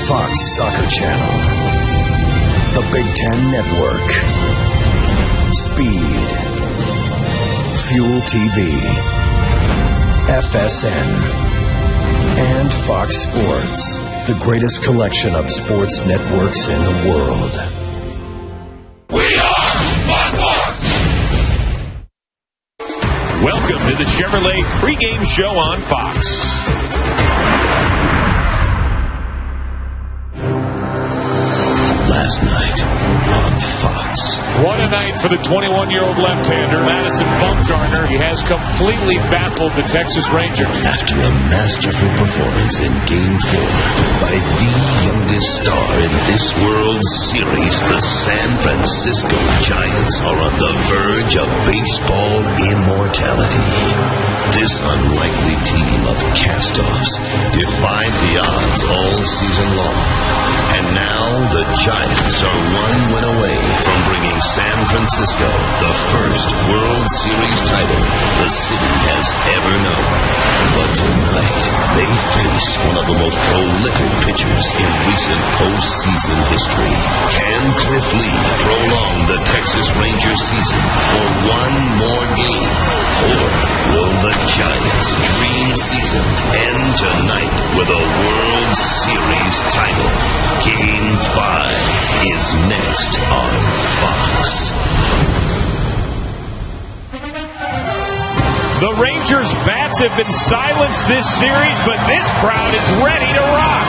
Fox Soccer Channel, the Big Ten Network, Speed, Fuel TV, FSN, and Fox Sports, the greatest collection of sports networks in the world. We are Fox Sports! Welcome to the Chevrolet pregame show on Fox. Last night on Fox. What a night for the 21-year-old left-hander, Madison Bumgarner. He has completely baffled the Texas Rangers. After a masterful performance in Game 4 by the youngest star in this World Series, the San Francisco Giants are on the verge of baseball immortality. This unlikely team of cast-offs defied the odds all season long. And now the Giants are one win away from bringing San Francisco the first World Series title the city has ever known. But tonight, they face one of the most prolific pitchers in recent postseason history. Can Cliff Lee prolong the Texas Rangers season for one more game? Or will the Giants' dream season end tonight with a World Series title? Game 5 is next on Fox. The Rangers' bats have been silenced this series, but this crowd is ready to rock.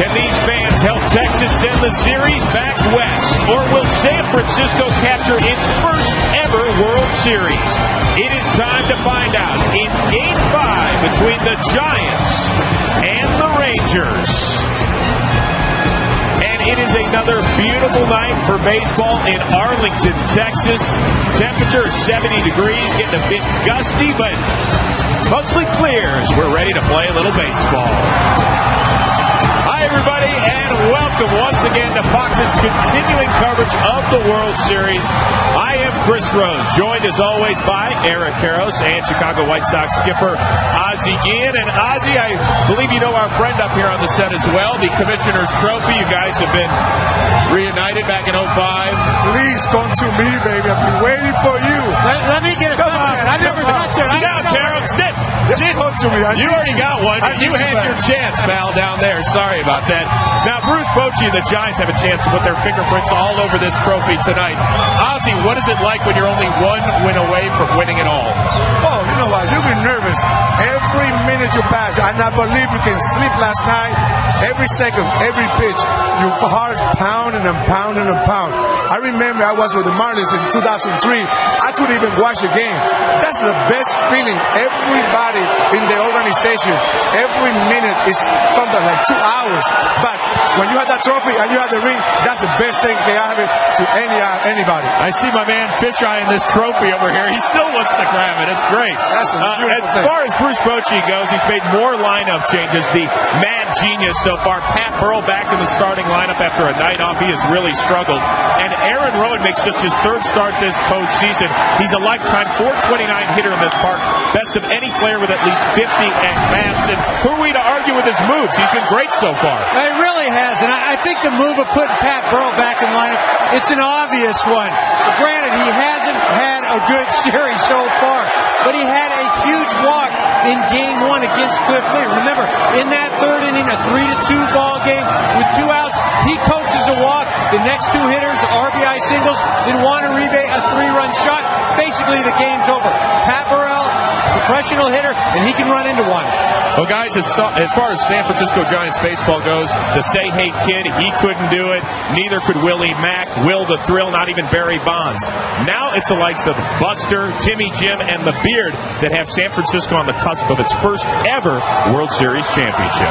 Can these fans help Texas send the series back west? Or will San Francisco capture its first ever World Series? It is time to find out in Game 5 between the Giants and the Rangers. And it is another beautiful night for baseball in Arlington, Texas. Temperature is 70 degrees, getting a bit gusty, but mostly clear as we're ready to play a little baseball. Hi, everybody, and welcome once again to Fox's continuing coverage of the World Series. I am Chris Rose, joined as always by Eric Karros and Chicago White Sox skipper Ozzie Guillen. And Ozzie, I believe you know our friend up here on the set as well, the Commissioner's Trophy. You guys have been reunited back in 05. Please come to me, baby. I've been waiting for you. Let me get a come on. I never got you. Sit down, Carol. Sit. Come to me. You already got one. You had your chance, pal, down there. Sorry about that. Now, Bruce Bochy and the Giants have a chance to put their fingerprints all over this trophy tonight. Ozzie, what is it like when you're only one win away from winning it all? Oh, you know what? You've been nervous. Every minute you pass, I not believe you can sleep last night. Every second, every pitch, your heart is pounding and pounding and pounding. I remember I was with the Marlins in 2003. I couldn't even watch the game. That's the best feeling. Everybody in the organization, every minute is something like 2 hours. But when you have that trophy and you have the ring, that's the best thing they have it to anybody. I see my man Fish-eyeing this trophy over here. He still wants to grab it. It's great. That's a beautiful as thing. far as Bruce Bochy goes, he's made more lineup changes. The mad genius so far. Pat Burrell back in the starting lineup after a night off. He has really struggled. And Aaron Rowan makes just his third start this postseason. He's a lifetime .429 hitter in this park. Best of any player with at least 50 at-bats. And who are we to argue with his moves? He's been great so far. It really has. And I think the move of putting Pat Burrell back in the lineup, it's an obvious one. Granted, he hasn't had a good series so far, but he had a huge walk in Game 1 against Cliff Lee. Remember, in that third inning, a 3-2 ball game with 2 outs, he coaches a walk. The next 2 hitters, RBI singles, then Juan Uribe, a 3-run shot. Basically, the game's over. Pat Burrell, professional hitter, and he can run into one. Well, guys, as far as San Francisco Giants baseball goes, the Say Hey kid, he couldn't do it. Neither could Willie Mack, Will the Thrill, not even Barry Bonds. Now it's the likes of Buster, Timmy Jim, and the Beard that have San Francisco on the cusp of its first ever World Series championship.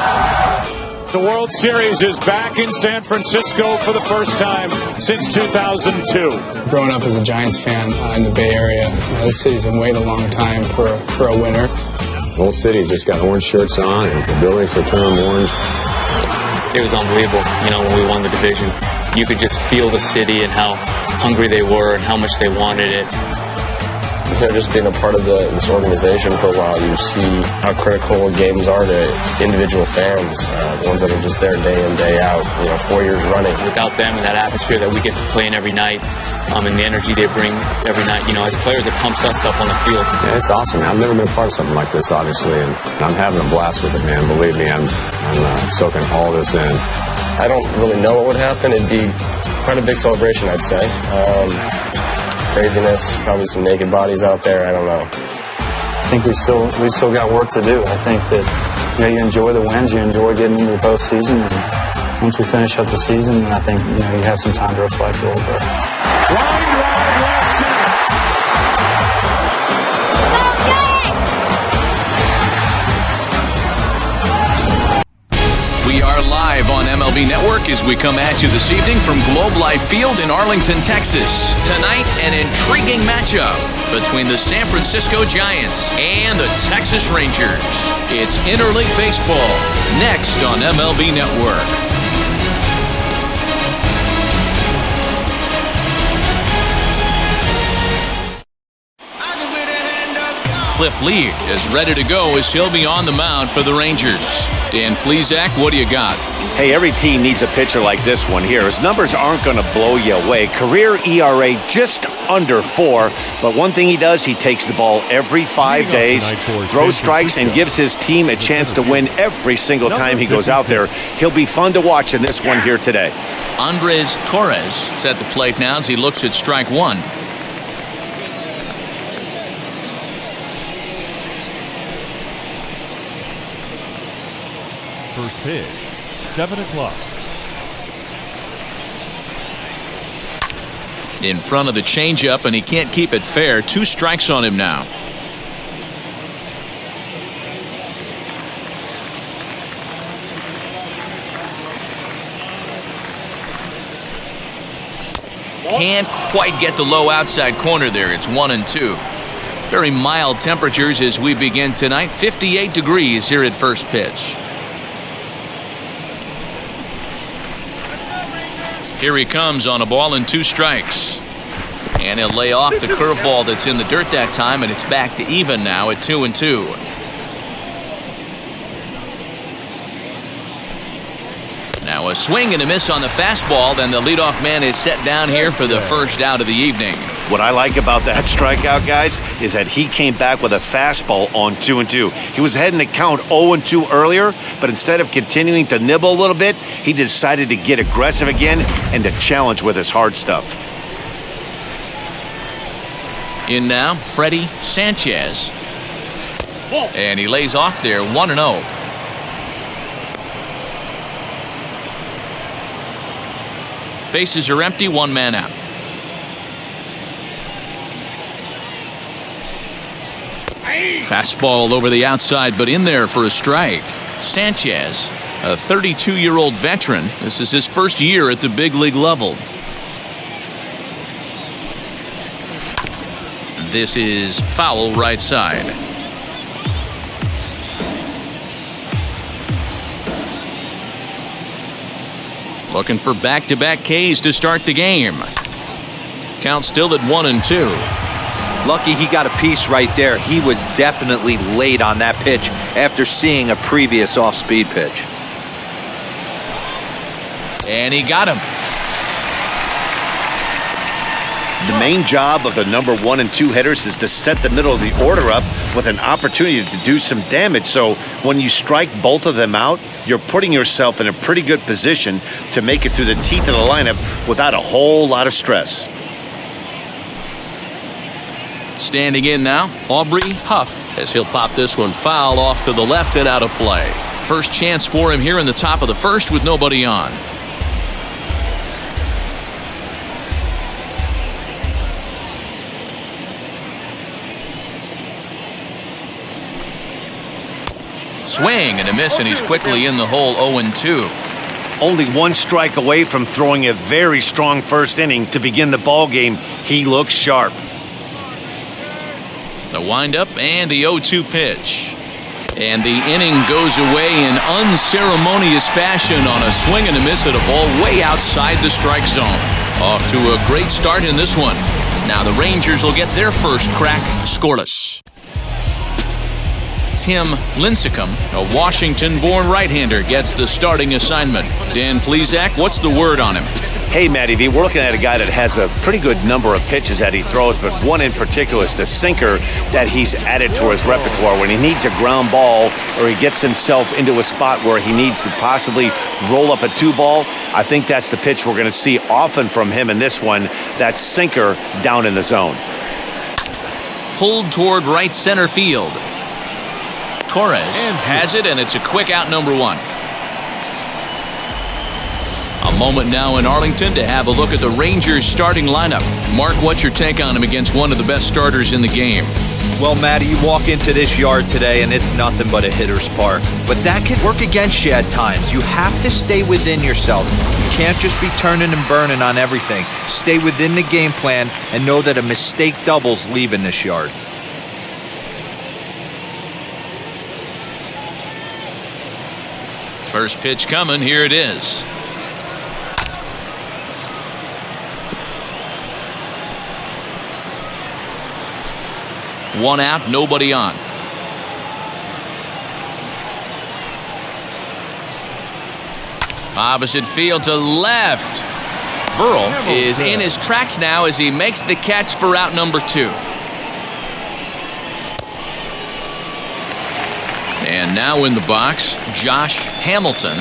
The World Series is back in San Francisco for the first time since 2002. Growing up as a Giants fan in the Bay Area, this city's been waiting a long time for a winner. The whole city just got orange shirts on, and the buildings are turned orange. It was unbelievable, when we won the division. You could just feel the city and how hungry they were and how much they wanted it. just being a part of this organization for a while, you see how critical games are to individual fans, the ones that are just there day in, day out, 4 years running. Without them and that atmosphere that we get to play in every night, and the energy they bring every night, as players, it pumps us up on the field. Yeah, it's awesome. I've never been a part of something like this, obviously, and I'm having a blast with it, man. Believe me, I'm soaking all this in. I don't really know what would happen. It'd be quite a big celebration, I'd say. Craziness, probably some naked bodies out there. I don't know. I think we still got work to do. I think that you enjoy the wins, you enjoy getting into the postseason, and once we finish up the season, I think you have some time to reflect a little bit. Line drive left center. We are live on MLB Network as we come at you this evening from Globe Life Field in Arlington, Texas. Tonight, an intriguing matchup between the San Francisco Giants and the Texas Rangers. It's interleague baseball next on MLB Network. Cliff Lee is ready to go as he'll be on the mound for the Rangers. Dan Plesac, what do you got? Hey, every team needs a pitcher like this one here. His numbers aren't going to blow you away. Career ERA just under 4. But one thing he does, he takes the ball every 5 days, throws strikes, and gives his team a chance to win every single time he goes out there. He'll be fun to watch in this one here today. Andres Torres is at the plate now as he looks at strike one. First pitch, 7 o'clock. In front of the changeup, and he can't keep it fair. 2 strikes on him now. Can't quite get the low outside corner there. It's 1-2. Very mild temperatures as we begin tonight. 58 degrees here at first pitch. Here he comes on a ball and 2 strikes. And he'll lay off the curveball that's in the dirt that time, and it's back to even now at 2-2. Now a swing and a miss on the fastball, then the leadoff man is set down here for the first out of the evening. What I like about that strikeout, guys, is that he came back with a fastball on 2-2. He was heading to count 0-2 earlier, but instead of continuing to nibble a little bit, he decided to get aggressive again and to challenge with his hard stuff. In now, Freddie Sanchez. And he lays off there, 1-0. Bases are empty, 1 man out. Fastball over the outside, but in there for a strike. Sanchez, a 32-year-old veteran. This is his first year at the big league level. This is foul right side. Looking for back-to-back Ks to start the game. Count still at 1-2. Lucky he got a piece right there. He was definitely late on that pitch after seeing a previous off-speed pitch. And he got him. The main job of the number 1 and 2 hitters is to set the middle of the order up with an opportunity to do some damage. So when you strike both of them out, you're putting yourself in a pretty good position to make it through the teeth of the lineup without a whole lot of stress. Standing in now, Aubrey Huff, as he'll pop this one foul off to the left and out of play. First chance for him here in the top of the first with nobody on. Swing and a miss, and he's quickly in the hole, 0-2. Only 1 strike away from throwing a very strong first inning to begin the ball game. He looks sharp. The windup and the 0-2 pitch. And the inning goes away in unceremonious fashion on a swing and a miss at a ball way outside the strike zone. Off to a great start in this one. Now the Rangers will get their first crack scoreless. Tim Lincecum, a Washington-born right-hander, gets the starting assignment. Dan Plesac, what's the word on him? Hey, Matty V, we're looking at a guy that has a pretty good number of pitches that he throws, but one in particular is the sinker that he's added to his repertoire. When he needs a ground ball or he gets himself into a spot where he needs to possibly roll up a 2-ball, I think that's the pitch we're going to see often from him in this one, that sinker down in the zone. Pulled toward right center field. Torres has it, and it's a quick out, number 1. A moment now in Arlington to have a look at the Rangers starting lineup. Mark, what's your take on him against one of the best starters in the game? Well, Matty, you walk into this yard today and it's nothing but a hitter's park. But that can work against you at times. You have to stay within yourself. You can't just be turning and burning on everything. Stay within the game plan and know that a mistake doubles leaving this yard. First pitch coming, here it is. One out, nobody on. Opposite field to left. Burrell is in his tracks now as he makes the catch for out number 2. And now in the box, Josh Hamilton.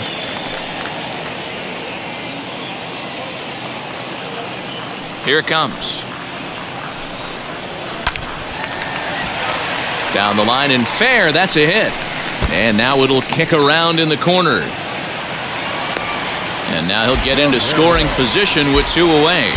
Here it comes. Down the line and fair, that's a hit. And now it'll kick around in the corner. And now he'll get into scoring position with 2 away.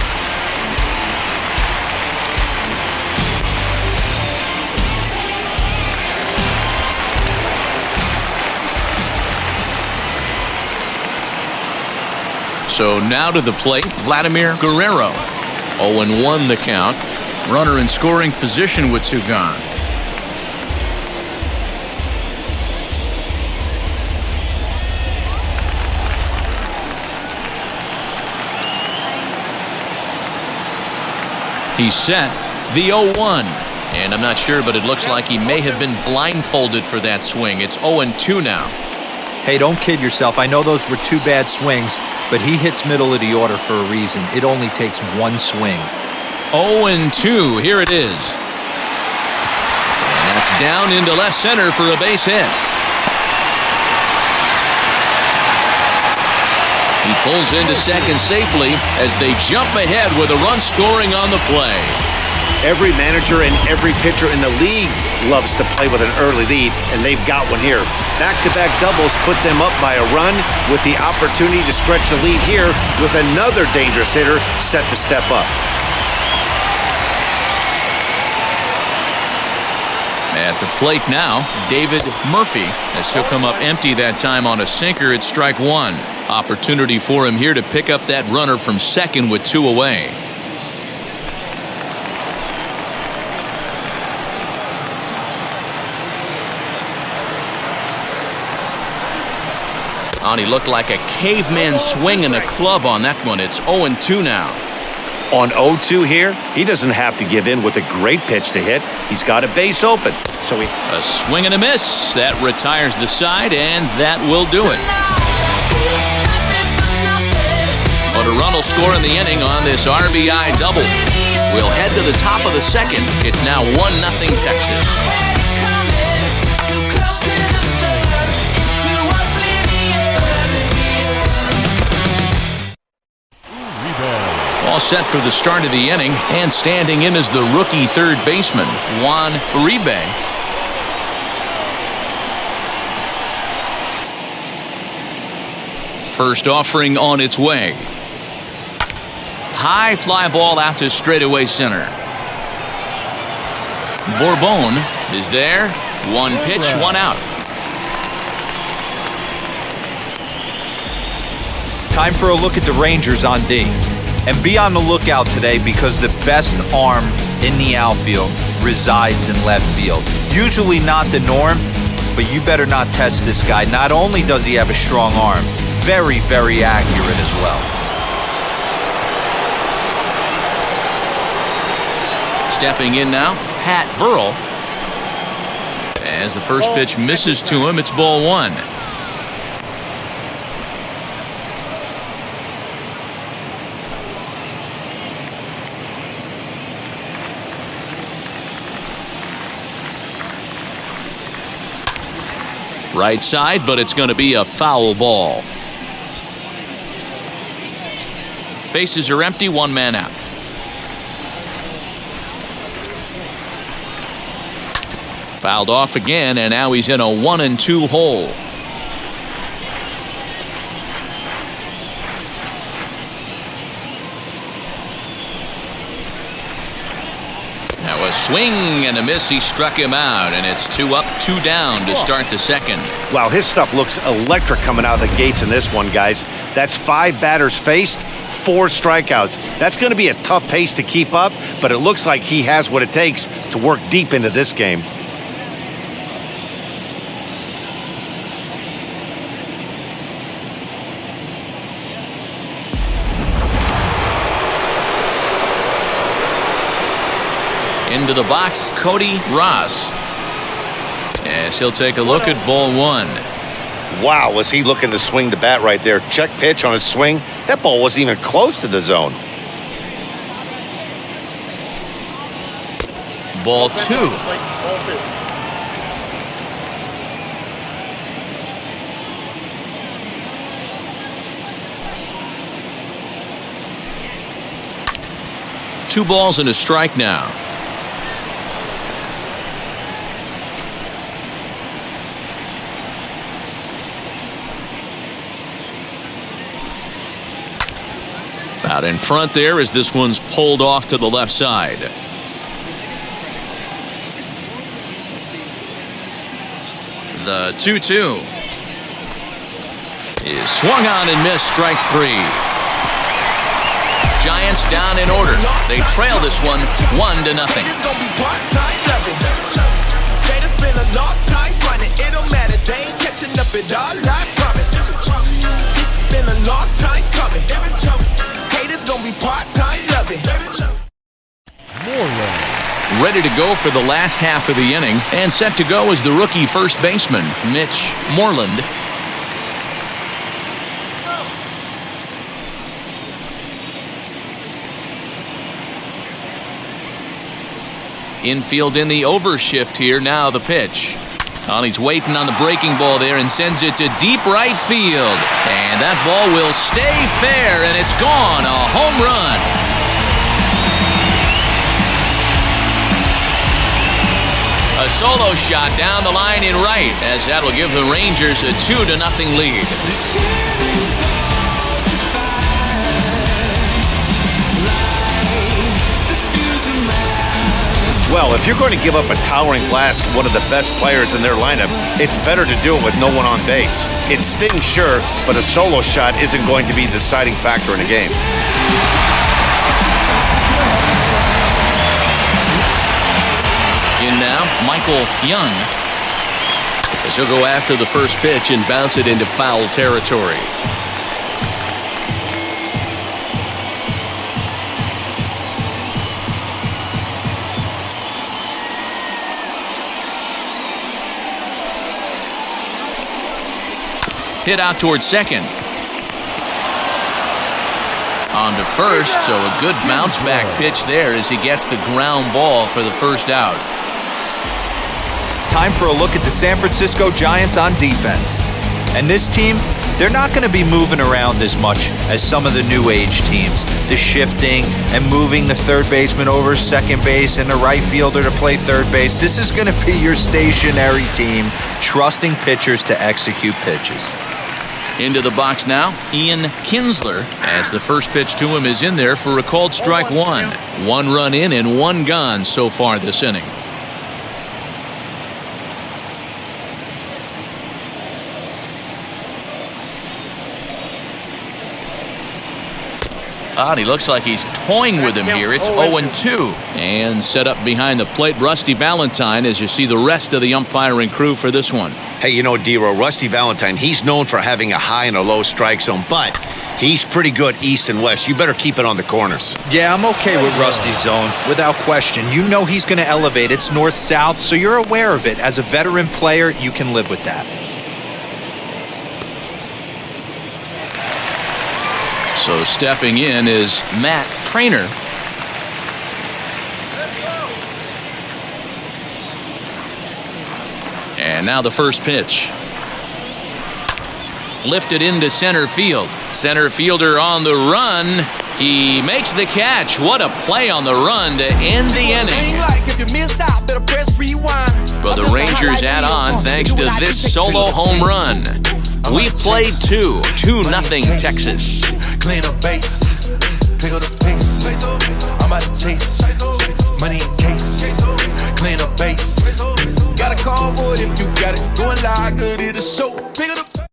So now to the plate, Vladimir Guerrero. 0-1 the count. Runner in scoring position with 2 gone. He's set. The 0-1. And I'm not sure, but it looks like he may have been blindfolded for that swing. It's 0-2 now. Hey, don't kid yourself. I know those were 2 bad swings, but he hits middle of the order for a reason. It only takes 1 swing. 0-2. Here it is. And that's down into left center for a base hit. He pulls into second safely as they jump ahead with a run scoring on the play. Every manager and every pitcher in the league loves to play with an early lead, and they've got one here. Back-to-back doubles put them up by a run with the opportunity to stretch the lead here with another dangerous hitter set to step up. At the plate now, David Murphy, as he'll come up empty that time on a sinker at strike 1. Opportunity for him here to pick up that runner from second with 2 away. He looked like a caveman swinging a club on that one. It's 0-2 now. On 0-2 here, he doesn't have to give in with a great pitch to hit. He's got a base open. So a swing and a miss. That retires the side, and that will do it. But a run will score in the inning on this RBI double. We'll head to the top of the second. It's now 1-0 Texas. All set for the start of the inning, and standing in as the rookie third baseman, Juan Uribe. First offering on its way. High fly ball out to straightaway center. Bourbon is there. 1 pitch, 1 out. Time for a look at the Rangers on D. And be on the lookout today because the best arm in the outfield resides in left field. Usually not the norm, but you better not test this guy. Not only does he have a strong arm, very, very accurate as well. Stepping in now, Pat Burrell. As the first pitch misses to him, it's ball one. Right side, but it's going to be a foul ball. Bases are empty, one man out. Fouled off again, and now he's in a 1-2 hole. Now a swing and a miss. He struck him out, and it's 2 up, 2 down to start the second. Wow, his stuff looks electric coming out of the gates in this one, guys. That's 5 batters faced, 4 strikeouts. That's going to be a tough pace to keep up, but it looks like he has what it takes to work deep into this game. Into the box, Cody Ross. Yes, he'll take a look at ball one. Wow, was he looking to swing the bat right there. Check pitch on his swing. That ball wasn't even close to the zone. Ball two. Two balls and a strike now. Out in front there as this one's pulled off to the left side. The 2-2 is swung on and missed, strike 3. Giants down in order. They trail this one 1-0. It's gonna be part-time loving. It's been a long time running. It don't matter. They ain't catching up at all, I promise. It's been a long time coming. Haters gonna be part-time loving. Ready to go for the last half of the inning, and set to go is the rookie first baseman, Mitch Moreland. Infield in the overshift here. Now the pitch. Oh, he's waiting on the breaking ball there and sends it to deep right field. And that ball will stay fair, and it's gone. A home run. A solo shot down the line in right, as that'll give the Rangers a 2-0 lead. Well, if you're going to give up a towering blast to one of the best players in their lineup, it's better to do it with no one on base. It stings, sure, but a solo shot isn't going to be the deciding factor in a game. In now, Michael Young. As he'll go after the first pitch and bounce it into foul territory. Hit out towards second. On to first, so a good bounce back pitch there as he gets the ground ball for the first out. Time for a look at the San Francisco Giants on defense. And this team, they're not going to be moving around as much as some of the new age teams. The shifting and moving the third baseman over second base and the right fielder to play third base. This is going to be your stationary team, trusting pitchers to execute pitches. Into the box now, Ian Kinsler, as the first pitch to him is in there for a called strike one. 1 run in and 1 gone so far this inning. And he looks like he's toying with him here. It's 0-2. And set up behind the plate, Rusty Valentine, as you see the rest of the umpiring crew for this one. Hey, you know, D-Row, Rusty Valentine, he's known for having a high and a low strike zone, but He's pretty good east and west. You better keep it on the corners. Yeah, I'm okay with Rusty's zone, without question. You know he's going to elevate. It's north-south, so you're aware of it. As a veteran player, you can live with that. So stepping in is Matt Trainer. And now the first pitch. Lifted into center field. Center fielder on the run. He makes the catch. What a play on the run to end the inning. But the Rangers add on thanks to this solo home run. We've played 2-0 Texas. Clean up base, pick up the pace. I'm out to chase money in case. Clean up base. Got a call for it if you got it. Going live, good it'll show. Pick up the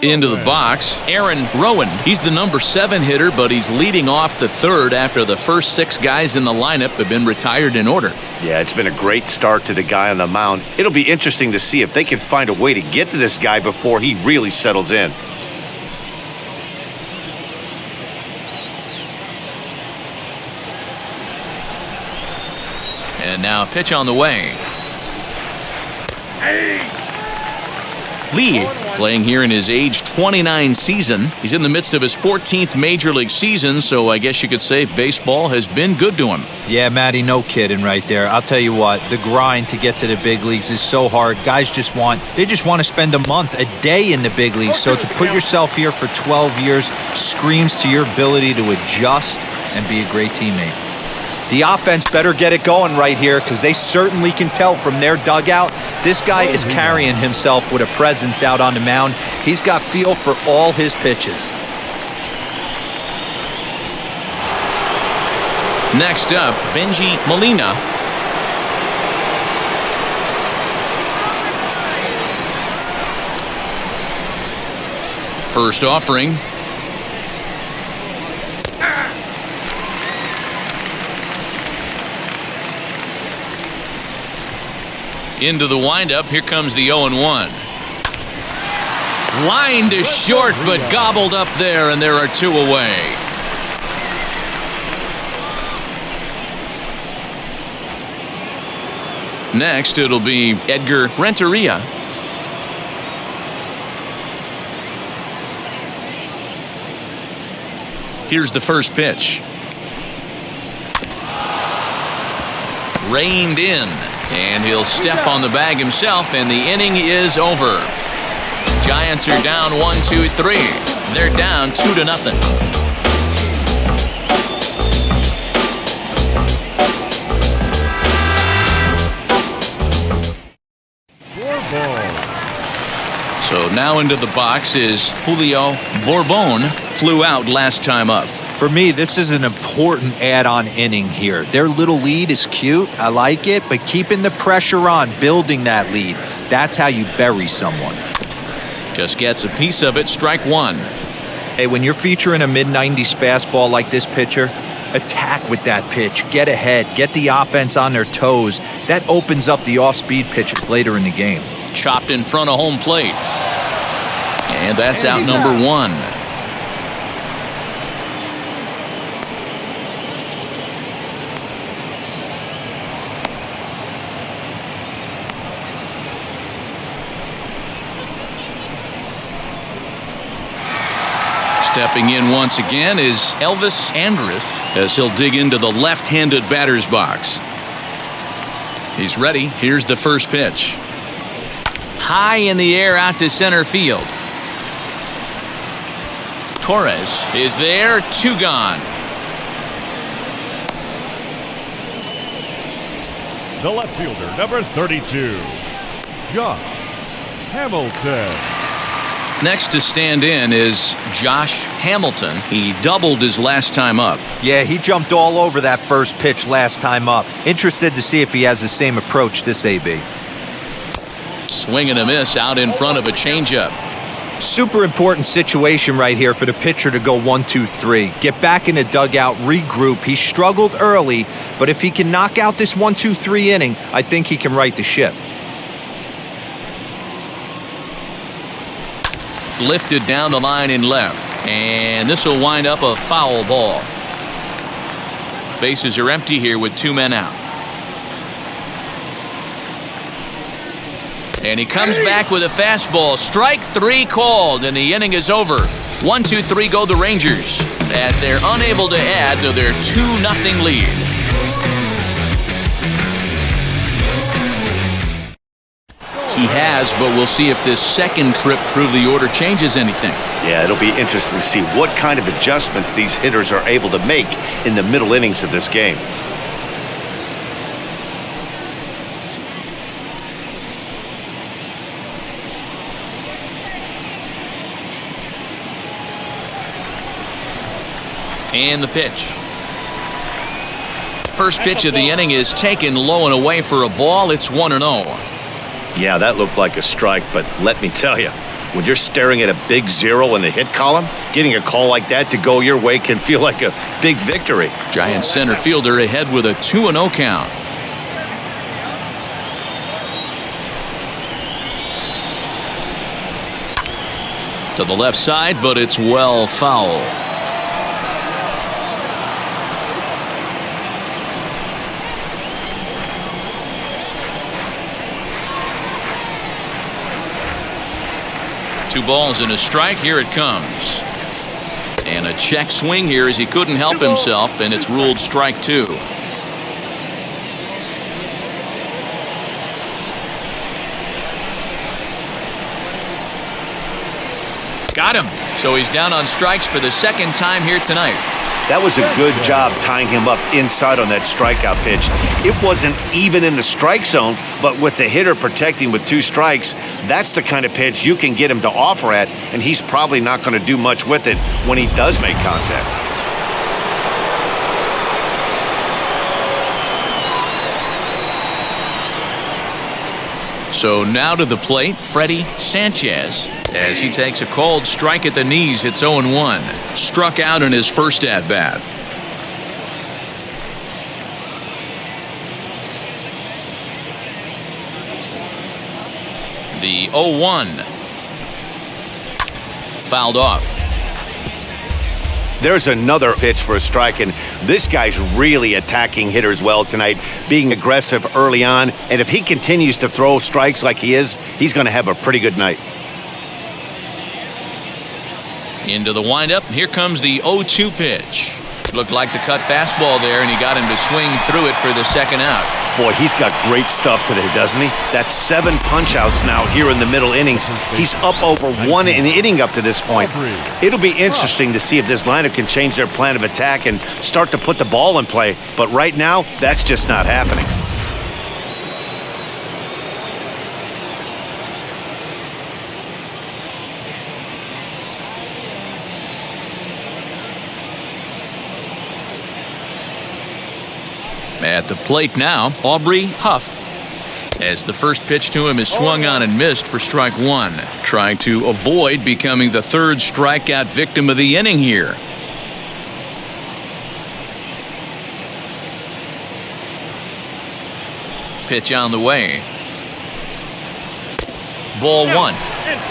Into the box, Aaron Rowan. He's the number 7 hitter, but he's leading off the third after the first 6 guys in the lineup have been retired in order. Yeah, it's been a great start to the guy on the mound. It'll be interesting to see if they can find a way to get to this guy before he really settles in. And now a pitch on the way. Lee, playing here in his age 29 season. He's in the midst of his 14th Major League season, so I guess you could say baseball has been good to him. Yeah, Matty, no kidding right there. I'll tell you what, the grind to get to the big leagues is so hard. Guys just want to spend a month, a day in the big leagues. So to put yourself here for 12 years screams to your ability to adjust and be a great teammate. The offense better get it going right here because they certainly can tell from their dugout. This guy is carrying himself with a presence out on the mound. He's got feel for all his pitches. Next up, Benji Molina. First offering. Into the windup. Here comes the 0-1. Line to short, but gobbled up there, and there are 2 away. Next, it'll be Edgar Renteria. Here's the first pitch. Reined in. And he'll step on the bag himself, and the inning is over. Giants are down 1-2-3. They're down 2-0. So now into the box is Julio Bourbon. Flew out last time up. For me, this is an important add-on inning here. Their little lead is cute. I like it, but keeping the pressure on, building that lead, that's how you bury someone. Just gets a piece of it, strike 1. Hey, when you're featuring a mid-90s fastball like this pitcher, attack with that pitch. Get ahead. Get the offense on their toes. That opens up the off-speed pitches later in the game. Chopped in front of home plate. And that's out number 1. Stepping in once again is Elvis Andrus as he'll dig into the left-handed batter's box. He's ready. Here's the first pitch. High in the air out to center field. Torres is there. 2 gone. The left fielder, number 32, Josh Hamilton. Next to stand in is Josh Hamilton. He doubled his last time up. Yeah, he jumped all over that first pitch last time up. Interested to see if he has the same approach this AB. Swing and a miss out in front of a changeup. Super important situation right here for the pitcher to go 1-2-3. Get back in the dugout, regroup. He struggled early, but if he can knock out this 1-2-3 inning, I think he can right the ship. Lifted down the line in left. And this will wind up a foul ball. Bases are empty here with 2 men out. And he comes back with a fastball. Strike 3 called, and the inning is over. 1-2-3 go the Rangers as they're unable to add to their 2-0 lead. He has, but we'll see if this second trip through the order changes anything. Yeah, it'll be interesting to see what kind of adjustments these hitters are able to make in the middle innings of this game. And the pitch. First pitch of the inning is taken low and away for a ball. It's 1-0. Yeah, that looked like a strike, but let me tell you, when you're staring at a big 0 in the hit column, getting a call like that to go your way can feel like a big victory. Giants center fielder ahead with a 2-0 count. To the left side, but it's well foul. Two balls and a strike. Here it comes. And a check swing here as he couldn't help himself, and it's ruled strike 2. Got him. So he's down on strikes for the second time here tonight. That was a good job tying him up inside on that strikeout pitch. It wasn't even in the strike zone, but with the hitter protecting with 2 strikes, that's the kind of pitch you can get him to offer at, and he's probably not going to do much with it when he does make contact. So now to the plate, Freddie Sanchez, as he takes a called strike at the knees. It's 0-1. Struck out in his first at-bat. The 0-1. Fouled off. There's another pitch for a strike, and this guy's really attacking hitters well tonight, being aggressive early on, and if he continues to throw strikes like he is, he's going to have a pretty good night. Into the windup. Here comes the 0-2 pitch. Looked like the cut fastball there, and he got him to swing through it for the second out. Boy, he's got great stuff today, doesn't he? That's 7 punch-outs now here in the middle innings. He's up over 1 inning up to this point. It'll be interesting to see if this lineup can change their plan of attack and start to put the ball in play. But right now, that's just not happening. At the plate now, Aubrey Huff, as the first pitch to him is swung on and missed for strike 1, trying to avoid becoming the 3rd strikeout victim of the inning here. Pitch on the way. Ball 1.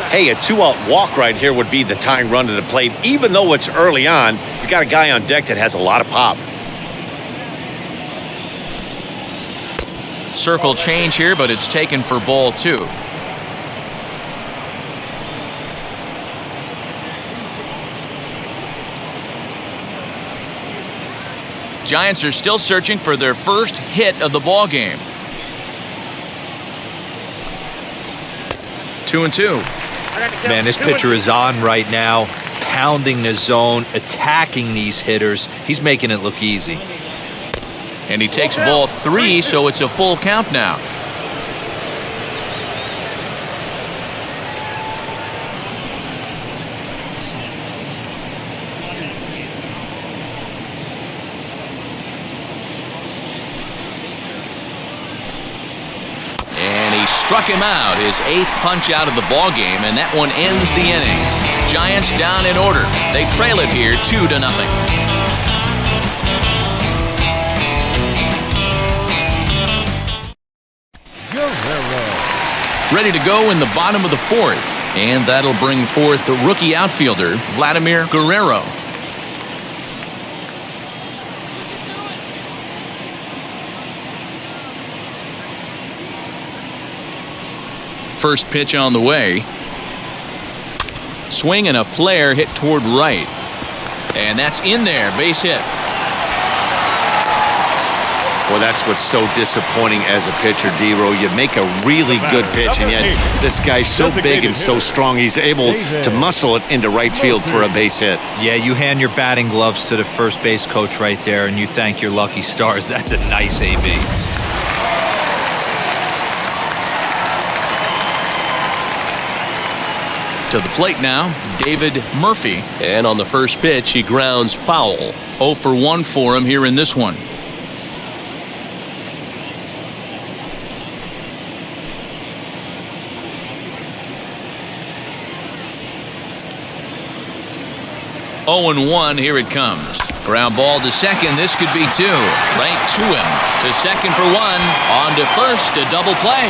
Hey, a 2-out walk right here would be the tying run to the plate. Even though it's early on, you've got a guy on deck that has a lot of pop. Circle change here, but it's taken for ball 2. Giants are still searching for their first hit of the ball game. 2-2. Man, this pitcher is on right now, pounding the zone, attacking these hitters. He's making it look easy. And he takes ball 3, so it's a full count now. And he struck him out, his 8th punch out of the ball game, and that one ends the inning. Giants down in order. They trail it here 2-0. ready to go in the bottom of the fourth. And that'll bring forth the rookie outfielder, Vladimir Guerrero. First pitch on the way. Swing and a flare hit toward right. And that's in there. Base hit. Well, that's what's so disappointing as a pitcher, D-Row. You make a really good pitch, and yet this guy's so big and so strong, he's able to muscle it into right field for a base hit. Yeah, you hand your batting gloves to the first base coach right there, and you thank your lucky stars. That's a nice AB. To the plate now, David Murphy. And on the first pitch, he grounds foul. 0 for 1 for him here in this one. Oh and 1, here it comes. Ground ball to second, this could be 2. Right to him. To second for 1. On to first, a double play.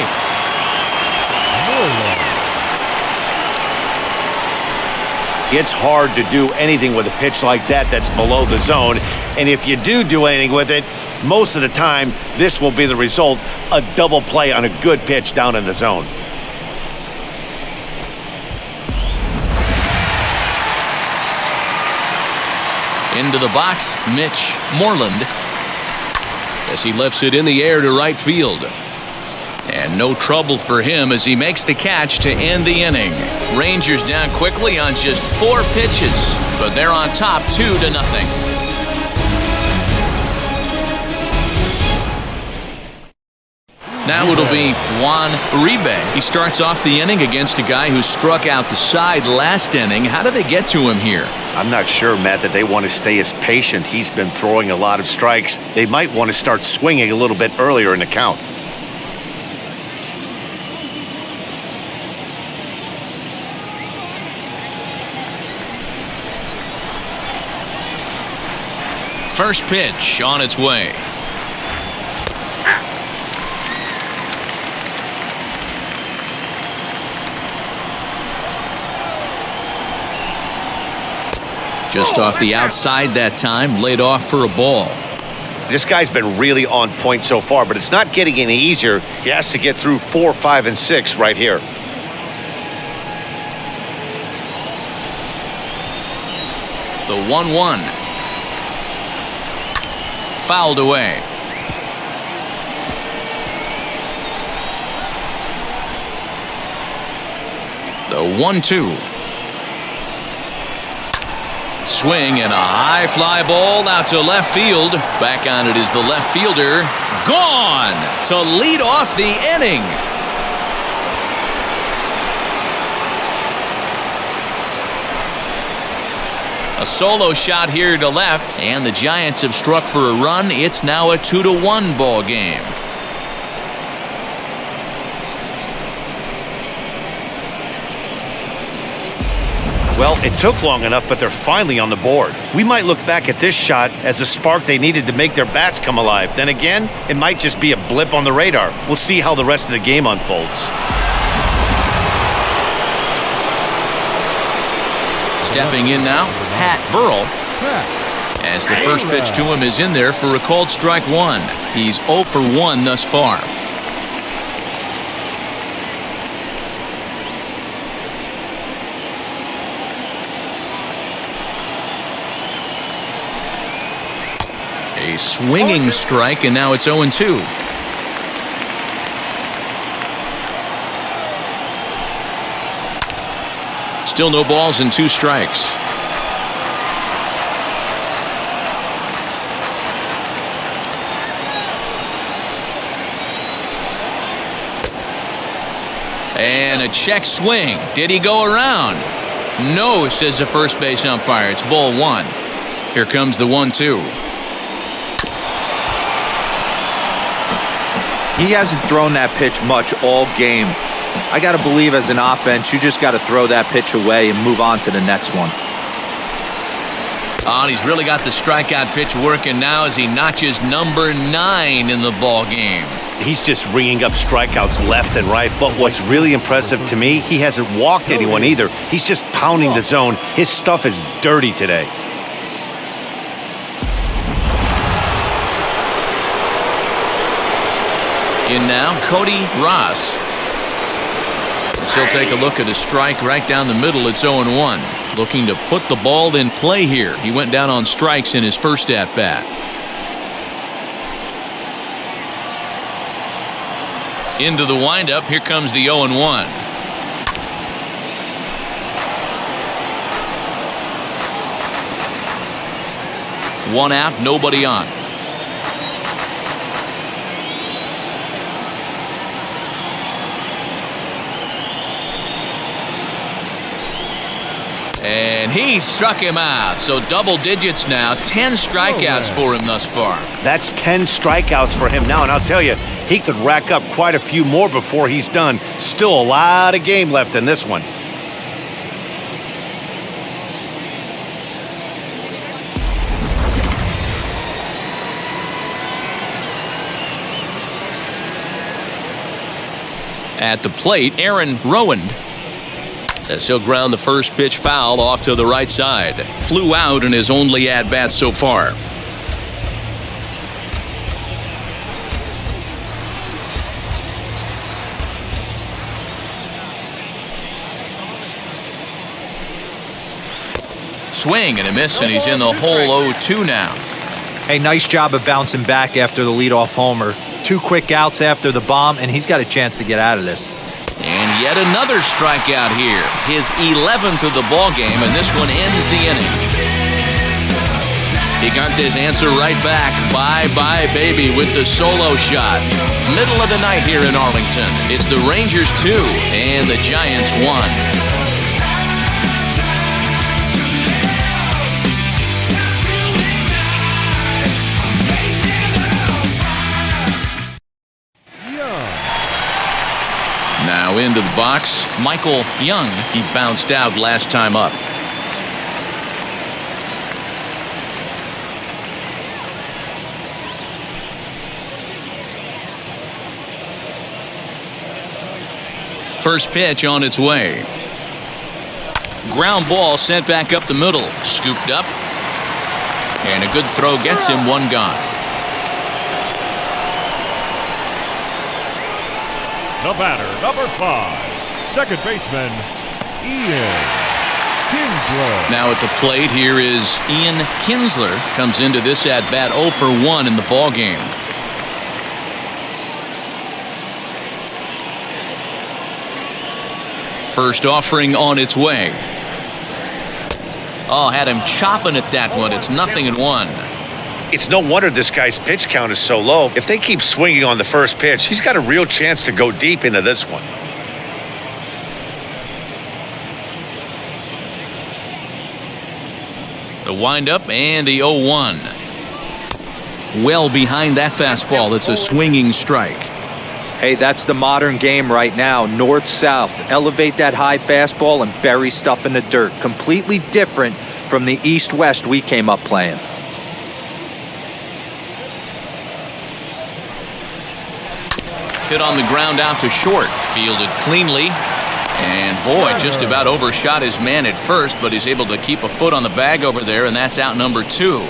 It's hard to do anything with a pitch like that that's below the zone. And if you do anything with it, most of the time, this will be the result, a double play on a good pitch down in the zone. Into the box, Mitch Moreland, as he lifts it in the air to right field. And no trouble for him as he makes the catch to end the inning. Rangers down quickly on just 4 pitches, but they're on top 2-0. Now it'll be Juan Uribe. He starts off the inning against a guy who struck out the side last inning. How do they get to him here? I'm not sure, Matt, that they want to stay as patient. He's been throwing a lot of strikes. They might want to start swinging a little bit earlier in the count. First pitch on its way. Just off the outside that time, laid off for a ball. This guy's been really on point so far, but it's not getting any easier. He has to get through 4, 5, and 6 right here. The 1-1. Fouled away. The 1-2. Swing and a high fly ball out to left field. Back on it is the left fielder. Gone to lead off the inning. A solo shot here to left, and the Giants have struck for a run. It's now a 2-1 ball game. Well, it took long enough, but they're finally on the board. We might look back at this shot as a spark they needed to make their bats come alive. Then again, it might just be a blip on the radar. We'll see how the rest of the game unfolds. Stepping in now, Pat Burrell. As the first pitch to him is in there for a called strike 1. He's 0 for 1 thus far. A swinging strike, and now it's 0-2. Still no balls and 2 strikes. And a check swing. Did he go around? No, says the first base umpire. It's ball 1. Here comes the 1-2. He hasn't thrown that pitch much all game. I got to believe as an offense, you just got to throw that pitch away and move on to the next one. Oh, and he's really got the strikeout pitch working now as he notches number 9 in the ball game. he's just ringing up strikeouts left and right. But what's really impressive to me, he hasn't walked anyone either. He's just pounding the zone. His stuff is dirty today. In now, Cody Ross. He'll take a look at a strike right down the middle. It's 0-1. Looking to put the ball in play here. He went down on strikes in his first at-bat. Into the windup. Here comes the 0-1. One out, nobody on. And he struck him out. So double digits now. 10 strikeouts for him thus far. That's 10 strikeouts for him now. And I'll tell you, he could rack up quite a few more before he's done. Still a lot of game left in this one. At the plate, Aaron Rowand. As he'll ground the first pitch foul off to the right side. Flew out in his only at-bat so far. Swing and a miss, and he's in the hole 0-2 now. Hey, nice job of bouncing back after the leadoff homer. 2 quick outs after the bomb, and he's got a chance to get out of this. And yet another strikeout here. His 11th of the ball game, and this one ends the inning. Gigante's answer right back. Bye-bye, baby, with the solo shot. Middle of the night here in Arlington. It's the Rangers 2 and the Giants 1. Now into the box, Michael Young. He bounced out last time up. First pitch on its way. Ground ball sent back up the middle. Scooped up. And a good throw gets him one gone. The batter, number 5, second baseman, Ian Kinsler. Now at the plate, here is Ian Kinsler. Comes into this at-bat 0 for 1 in the ball game. First offering on its way. Oh, had him chopping at that one. It's 0-1. It's no wonder this guy's pitch count is so low. If they keep swinging on the first pitch, he's got a real chance to go deep into this one. The windup and the 0-1. Well behind that fastball. It's a swinging strike. Hey, that's the modern game right now. North-south. Elevate that high fastball and bury stuff in the dirt. Completely different from the east-west we came up playing. Hit on the ground out to short. Fielded cleanly. And boy, just about overshot his man at first, but he's able to keep a foot on the bag over there, and that's out number 2.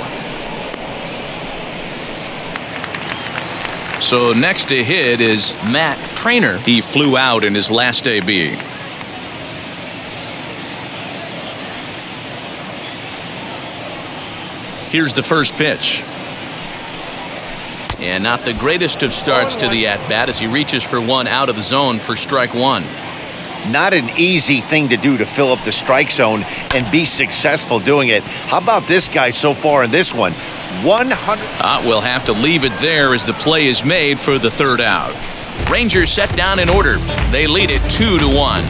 So next to hit is Matt Trainer. He flew out in his last AB. Here's the first pitch. And not the greatest of starts to the at-bat as he reaches for one out of the zone for strike 1. Not an easy thing to do to fill up the strike zone and be successful doing it. How about this guy so far in this one? 100. We'll have to leave it there as the play is made for the third out. Rangers set down in order. They lead it 2-1.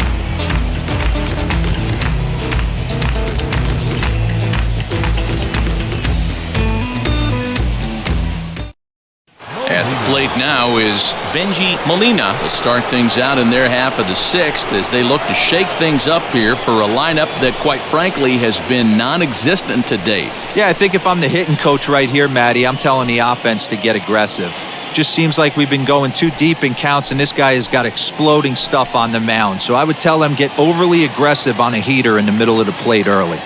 At the plate now is Benji Molina to start things out in their half of the 6th as they look to shake things up here for a lineup that, quite frankly, has been non-existent to date. Yeah, I think if I'm the hitting coach right here, Matty, I'm telling the offense to get aggressive. Just seems like we've been going too deep in counts, and this guy has got exploding stuff on the mound. So I would tell them get overly aggressive on a heater in the middle of the plate early.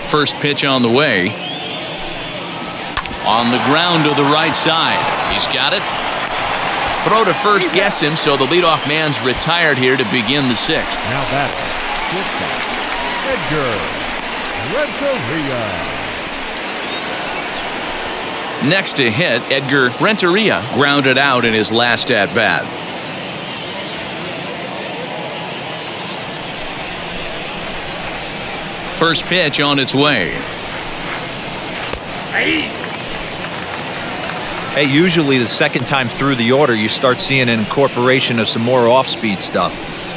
First pitch on the way. On the ground to the right side. He's got it. Throw to first gets him, so the leadoff man's retired here to begin the sixth. Now batting, Edgar Renteria. Next to hit, Edgar Renteria grounded out in his last at-bat. First pitch on its way. Hey, usually the second time through the order, you start seeing an incorporation of some more off-speed stuff.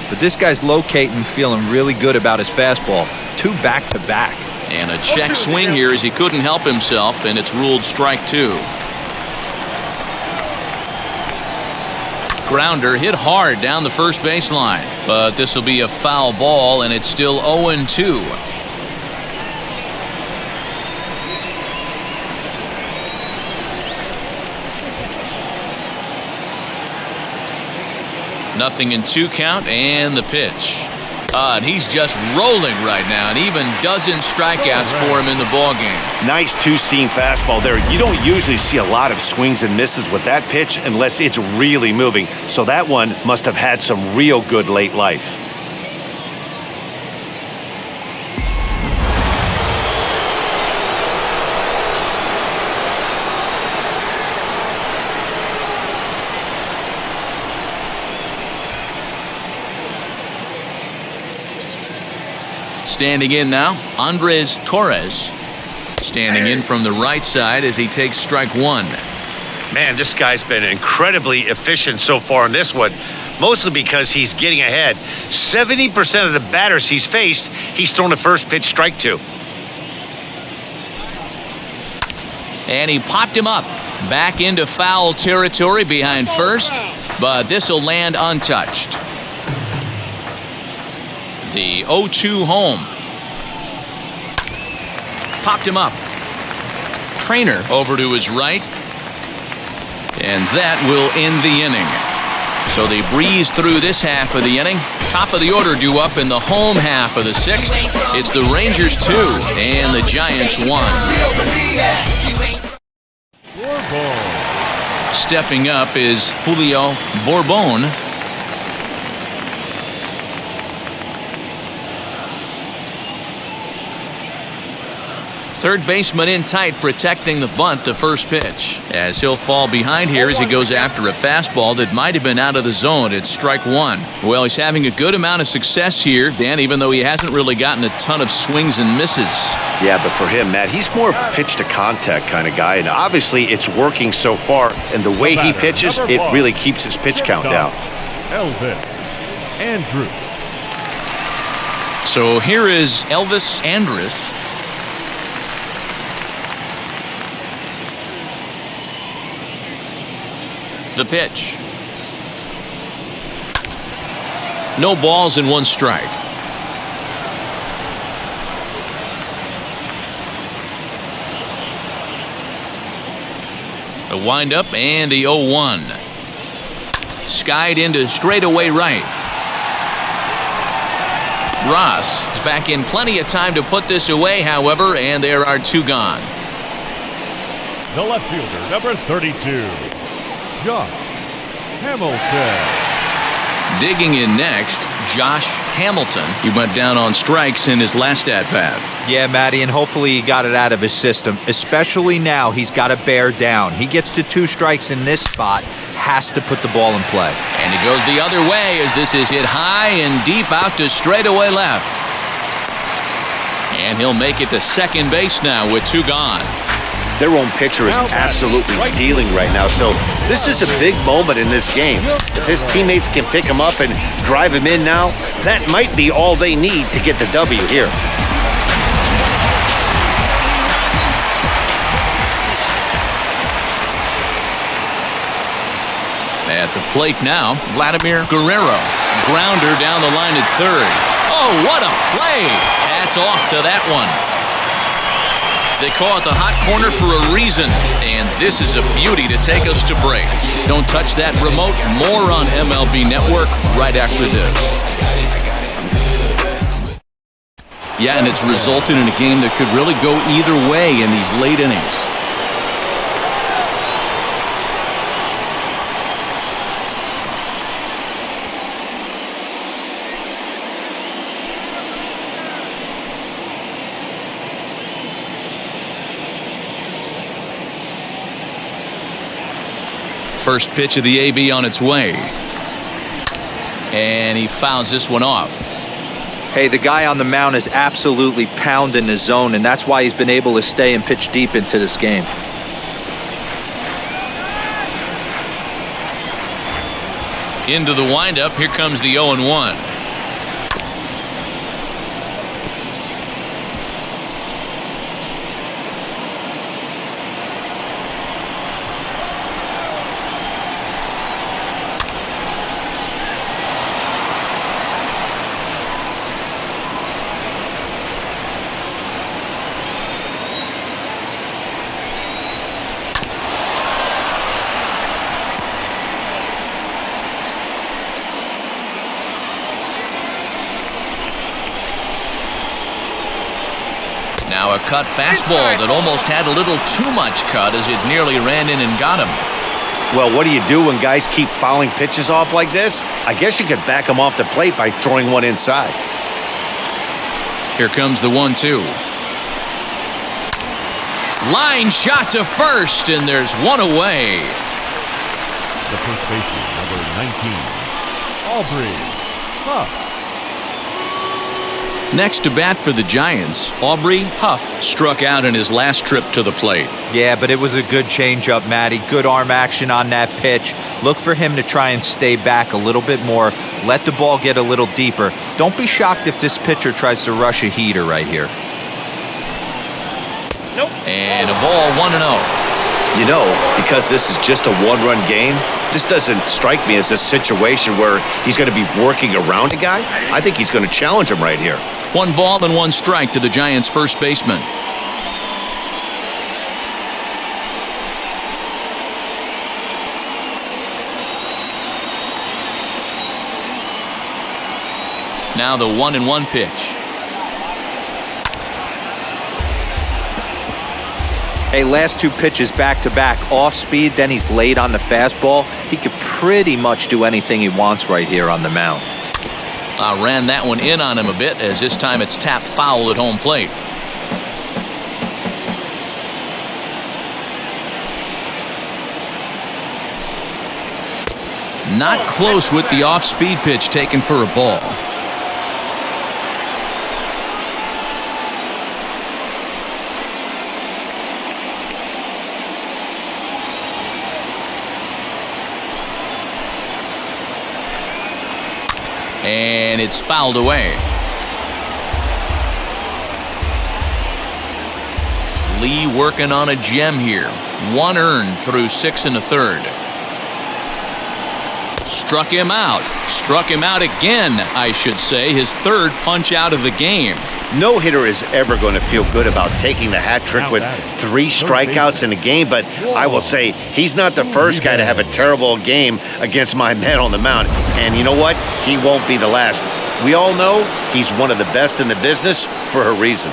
But this guy's locating and feeling really good about his fastball. 2 back-to-back. And a check swing here as he couldn't help himself, and it's ruled strike 2. Grounder hit hard down the first baseline, but this will be a foul ball, and it's still 0-2. Nothing in 2 count, and the pitch. And he's just rolling right now, and even dozen strikeouts for him in the ballgame. Nice two-seam fastball there. You don't usually see a lot of swings and misses with that pitch unless it's really moving. So that one must have had some real good late life. Standing in now, Andres Torres. Standing in from the right side as he takes strike 1. Man, this guy's been incredibly efficient so far in this one, mostly because he's getting ahead. 70% of the batters he's faced, he's thrown a first pitch strike 2. And he popped him up. Back into foul territory behind first, but this will land untouched. The 0-2 home. Popped him up. Trainer over to his right. And that will end the inning. So they breeze through this half of the inning. Top of the order due up in the home half of the 6th. It's the Rangers 2 and the Giants 1. Stepping up is Julio Bourbon. Third baseman in tight, protecting the bunt, the first pitch. As he'll fall behind here as he goes after a fastball that might have been out of the zone. It's strike 1. Well, he's having a good amount of success here, Dan, even though he hasn't really gotten a ton of swings and misses. Yeah, but for him, Matt, he's more of a pitch-to-contact kind of guy, and obviously it's working so far, and the way he pitches, it really keeps his pitch count down. Elvis Andrus. So here is Elvis Andrus. The pitch. No balls and 1 strike. The windup and the 0-1. Skied into straightaway right. Ross is back in plenty of time to put this away, however, and there are 2 gone. The left fielder, number 32. Josh Hamilton. Digging in next, Josh Hamilton. He went down on strikes in his last at-bat. Yeah, Matty, and hopefully he got it out of his system. Especially now, he's got to bear down. He gets to 2 strikes in this spot, has to put the ball in play. And he goes the other way as this is hit high and deep out to straightaway left. And he'll make it to second base now with 2 gone. Their own pitcher is absolutely dealing right now, so this is a big moment in this game. If his teammates can pick him up and drive him in now, that might be all they need to get the W here. At the plate now, Vladimir Guerrero. Grounder down the line at third. Oh, what a play! Hats off to that one. They call it the hot corner for a reason, and this is a beauty to take us to break. Don't touch that remote. More on MLB Network right after this. Yeah, and it's resulted in a game that could really go either way in these late innings. First pitch of the AB on its way. And he fouls this one off. Hey, the guy on the mound is absolutely pounding the zone, and that's why he's been able to stay and pitch deep into this game. Into the windup, here comes the 0-1. Now a cut fastball that almost had a little too much cut as it nearly ran in and got him. Well, what do you do when guys keep fouling pitches off like this? I guess you could back them off the plate by throwing one inside. Here comes the 1-2. Line shot to first, and there's one away. The first baseman, number 19, Aubrey Huff. Next to bat for the Giants, Aubrey Huff struck out in his last trip to the plate. Yeah, but it was a good changeup, Matty. Good arm action on that pitch. Look for him to try and stay back a little bit more. Let the ball get a little deeper. Don't be shocked if this pitcher tries to rush a heater right here. Nope. And a ball 1-0. You know, because this is just a one-run game, this doesn't strike me as a situation where he's going to be working around a guy. I think he's going to challenge him right here. 1 ball and 1 strike to the Giants' first baseman. Now the 1-1 pitch. Hey, last 2 pitches back-to-back, off speed, then he's late on the fastball. He could pretty much do anything he wants right here on the mound. Ran that one in on him a bit, as this time it's tapped foul at home plate. Not close with the off-speed pitch taken for a ball. And it's fouled away. Lee working on a gem here. 1 earned through 6 1/3. Struck him out. Struck him out again, I should say. His 3rd punch out of the game. No hitter is ever going to feel good about taking the hat trick with 3 strikeouts in a game, but I will say he's not the first guy to have a terrible game against my man on the mound. And you know what? He won't be the last. We all know he's one of the best in the business for a reason.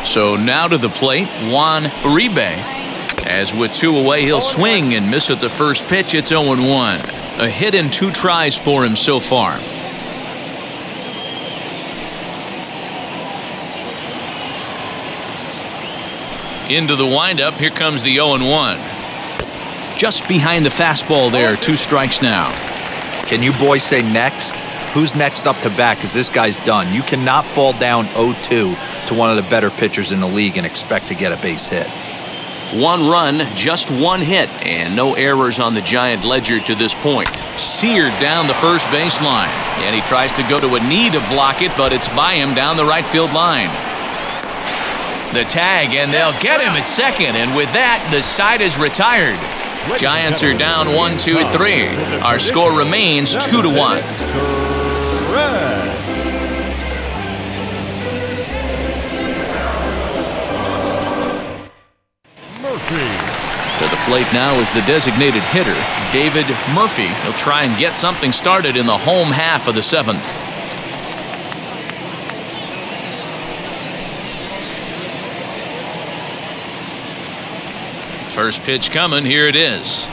So now to the plate, Juan Uribe. As with 2 away, he'll swing and miss at the first pitch. It's 0-1. A hit in 2 tries for him so far. Into the windup, here comes the 0-1. Just behind the fastball there, 2 strikes now. Can you boys say next? Who's next up to bat? Because this guy's done. You cannot fall down 0-2 to one of the better pitchers in the league and expect to get a base hit. 1 run, just 1 hit, and no errors on the Giant ledger to this point. Seared down the first baseline, and he tries to go to a knee to block it, but it's by him down the right field line. The tag, and they'll get him at second, and with that, the side is retired. Giants are down 1-2-3. Our score remains 2-1. plate now is the designated hitter, David Murphy. He'll try and get something started in the home half of the 7th. First pitch coming. Here it is.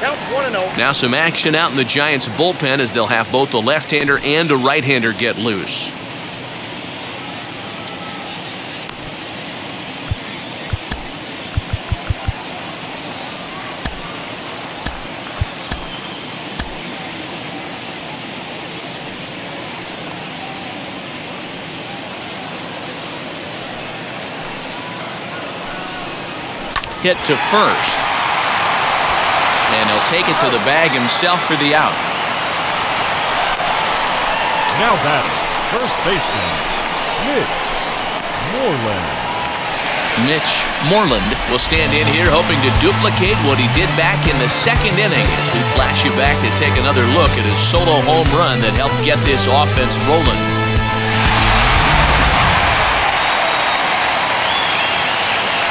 Count 1-0. Now some action out in the Giants bullpen as they'll have both a left-hander and a right-hander get loose. Hit to first. And he'll take it to the bag himself for the out. Now batting, first baseman, Mitch Moreland. Mitch Moreland will stand in here hoping to duplicate what he did back in the 2nd inning as we flash you back to take another look at his solo home run that helped get this offense rolling.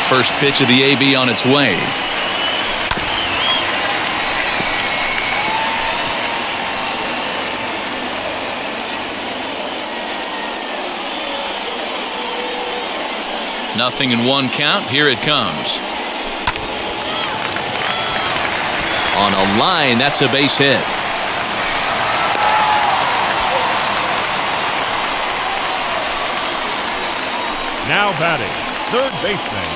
First pitch of the AB on its way. Nothing in 1 count. Here it comes. On a line, that's a base hit. Now batting, third baseman,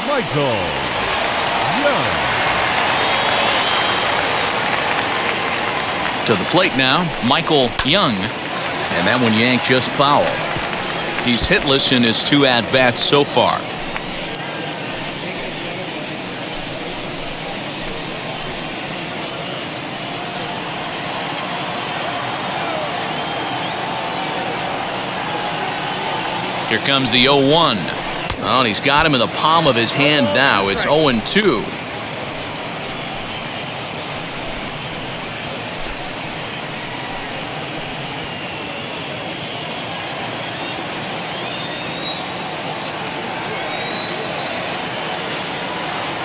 Michael Young. To the plate now, Michael Young. And that one yanked just foul. He's hitless in his 2 at-bats so far. Here comes the 0-1. Oh, and he's got him in the palm of his hand now. It's 0-2.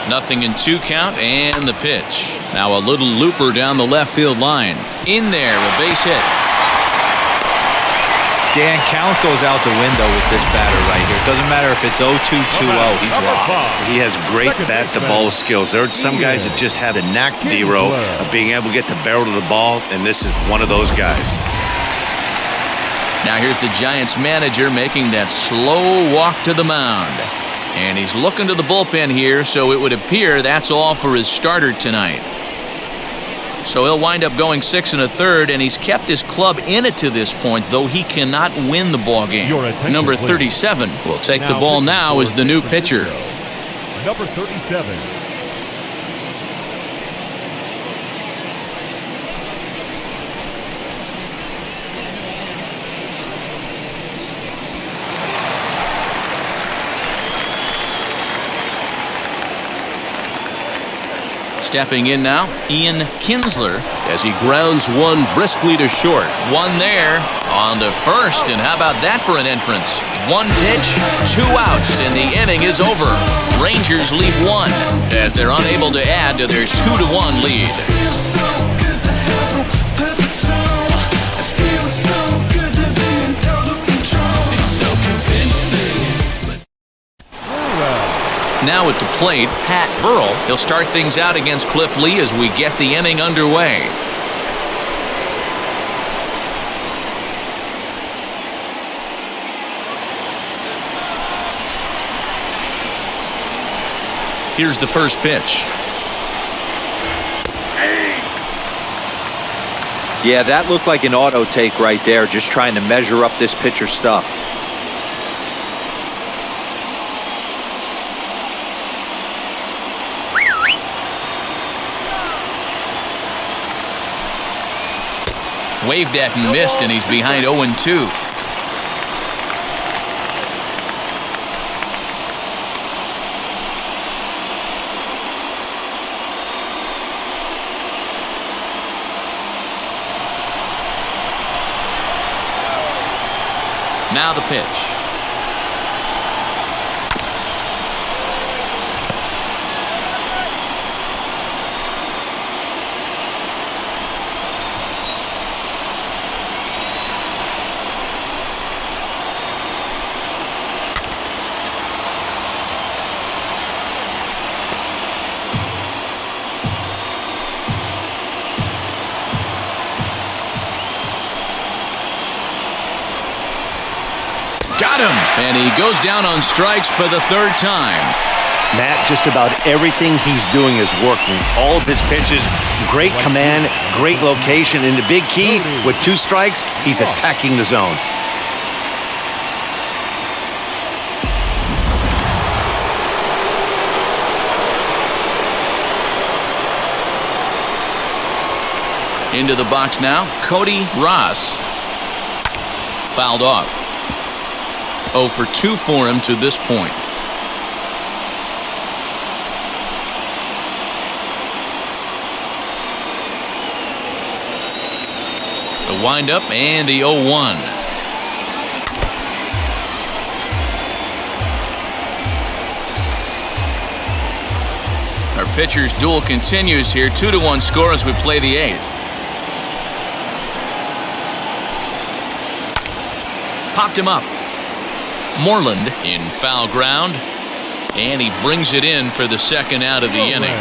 Nothing in 2 count, and the pitch. Now a little looper down the left field line. In there, a base hit. Dan, count goes out the window with this batter right here. It doesn't matter if it's 0-2, 2-0. He's locked. He has great bat-to-ball skills. There are some guys that just have the knack, D-Row, of being able to get the barrel to the ball, and this is one of those guys. Now here's the Giants manager making that slow walk to the mound. And he's looking to the bullpen here, so it would appear that's all for his starter tonight. So he'll wind up going 6 1/3, and he's kept his club in it to this point, though he cannot win the ball game. Number 37 will take the ball now as the new pitcher. Number 37. Stepping in now, Ian Kinsler as he grounds one briskly to short. One there on to first, and how about that for an entrance? 1 pitch, 2 outs, and the inning is over. Rangers leave 1 as they're unable to add to their 2-1 lead. Now at the plate, Pat Burrell. He'll start things out against Cliff Lee as we get the inning underway. Here's the first pitch. Yeah, that looked like an auto take right there, just trying to measure up this pitcher's stuff. Waved at and missed, and he's behind 0-2. Now the pitch. got him, and he goes down on strikes for the third time. Matt, just about everything he's doing is working. All of his pitches, great command, great location, and the big key, with 2 strikes, he's attacking the zone. Into the box now, Cody Ross. Fouled off. 0 for 2 for him to this point. The windup and the 0-1. Our pitcher's duel continues here. 2-1 score as we play the 8th. Popped him up. Moreland in foul ground, and he brings it in for the second out of the inning.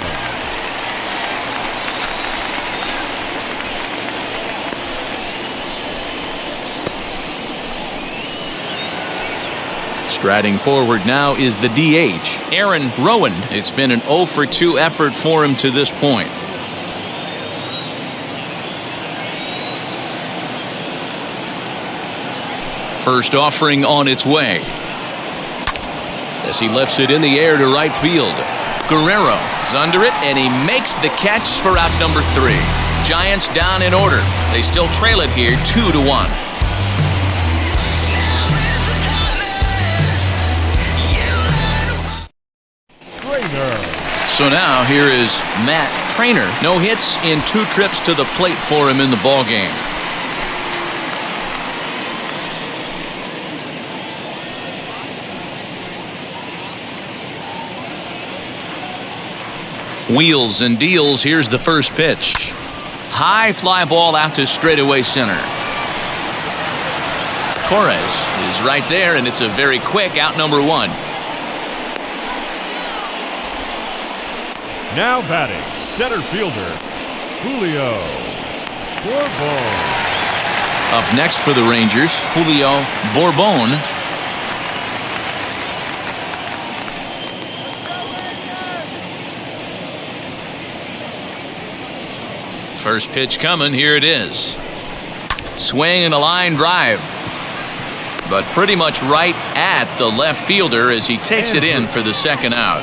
Striding forward now is the DH, Aaron Rowan. It's been an 0 for 2 effort for him to this point. First offering on its way as he lifts it in the air to right field. Guerrero is under it, and he makes the catch for out number 3. Giants down in order. They still trail it here 2-1. So now here is Matt Trainer. No hits in 2 trips to the plate for him in the ballgame. Wheels and deals. Here's the first pitch. High fly ball out to straightaway center. Torres is right there, and it's a very quick out number 1. Now batting, center fielder, Julio Bourbon. Up next for the Rangers, Julio Bourbon. First pitch coming, here it is. Swing and a line drive, but pretty much right at the left fielder as he takes it in for the second out.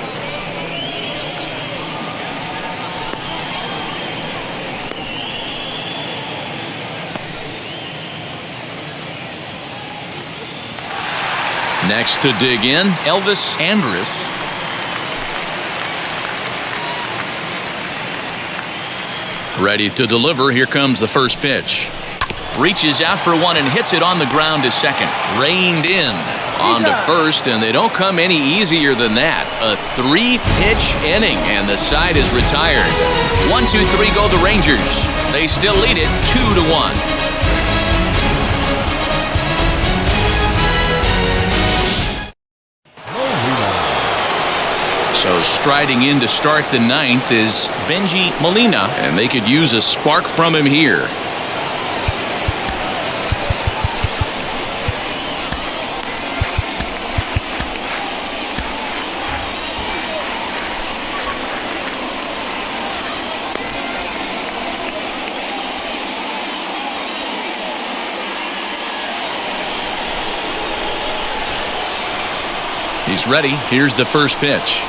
Next to dig in, Elvis Andrus. Ready to deliver. Here comes the first pitch. Reaches out for one and hits it on the ground to second. Reined in on to first, and they don't come any easier than that. A 3-pitch inning, and the side is retired. 1-2-3 go the Rangers. They still lead it 2-1. So striding in to start the 9th is Benji Molina, and they could use a spark from him here. He's ready. Here's the first pitch.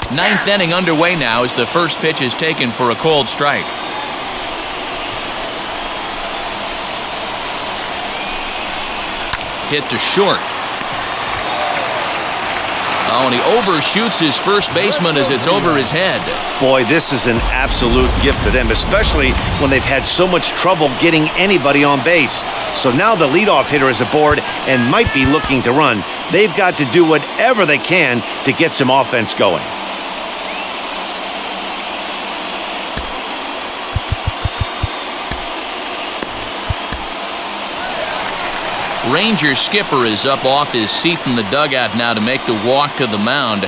9th inning underway now as the first pitch is taken for a called strike. Hit to short. Oh, and he overshoots his first baseman as it's over his head. Boy, this is an absolute gift to them, especially when they've had so much trouble getting anybody on base. So now the leadoff hitter is aboard and might be looking to run. They've got to do whatever they can to get some offense going. Ranger skipper is up off his seat in the dugout now to make the walk to the mound.